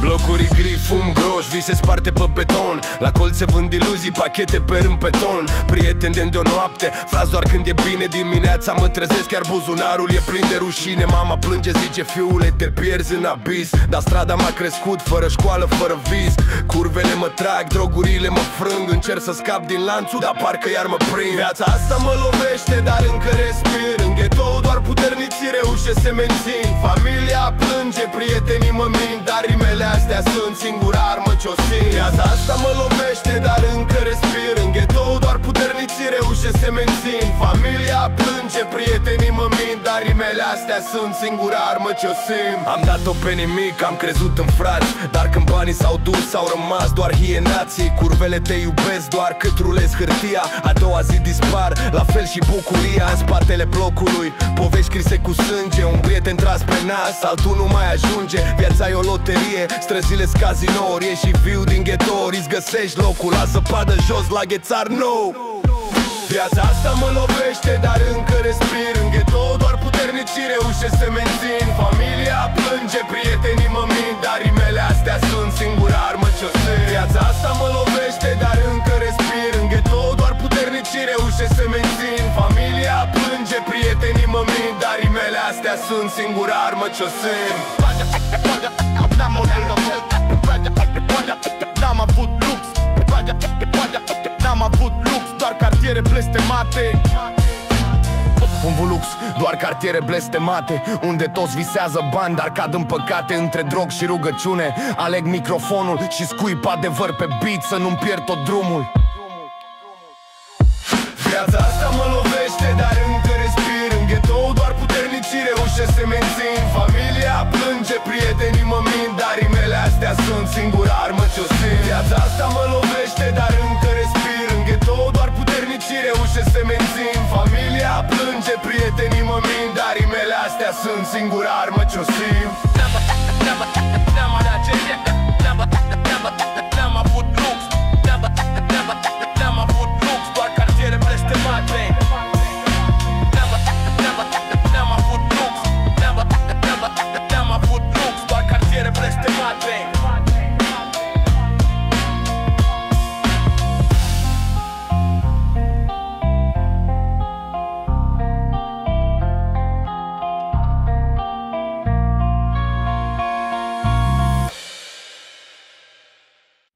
Blocuri gri, fum groș, vise sparte pe beton. La colț se vând iluzii, pachete pe rând pe ton. Prieteni de-o noapte, frazi doar când e bine. Dimineața mă trezesc, iar buzunarul e plin de rușine. Mama plânge, zice, fiule, te pierzi în abis. Dar strada m-a crescut, fără școală, fără vis. Curvele mă trag, drogurile mă frâng. Încerc să scap din lanțul, dar parcă iar mă prind. Viața asta mă lovește, dar încă respir. În ghetou doar puternicii reușesc să se mențin. Familia plânge, prietenii mă mint, dar rimele astea sunt singura armă ce-o simt. Viața asta mă lovește, dar încă respir. În ghetou doar puternicii reușesc să se mențin. Familia plânge, prietenii mă mint, dar rimele astea sunt singura armă ce-o simt. Am dat-o pe nimic, am crezut în frați, dar când banii s-au dus, s-au rămas doar hienații. Curvele te iubesc doar cât rulezi hârtia. A doua zi dispar, la fel și bucuria. În spatele blocului, povești scrise cu sânge. Un prieten tras pe nas, altul nu mai ajunge. Viața e o loterie, străzile-s cazinouri. Ești și viu din ghetori, îți găsești locul la zăpadă jos, la ghețar nou. Viața asta mă lovește, dar încă respir. În ghetou doar puternicii reușesc să mențin. Familia plânge, prietenii mă mint, dar rimele astea sunt singura armă ce-o simt. Viața asta mă lovește, dar încă respir. În ghetou doar puternicii reușesc să mențin. Familia plânge, prietenii mă mint, dar rimele astea sunt singura armă ce-o simt. N-am avut lux, n-am avut lux, doar cartiere blestemate. Lux, doar cartiere blestemate, unde toți visează bani, dar cad în păcate între drog și rugăciune. Aleg microfonul și scuip adevăr pe beat, să nu-mi pierd tot drumul. Viața asta mă lovește, dar încă respir. În ghetou doar puternicii reușesc să mențin. Familia plânge, prietenii mă mint, dar rimele astea sunt singura armă ce-o simt. Viața asta mă lovește, dar încă respir. În ghetou doar puternicii reușesc să mențin. Familia plânge, prietenii mă mint, dar rimele astea sunt singura armă ce-o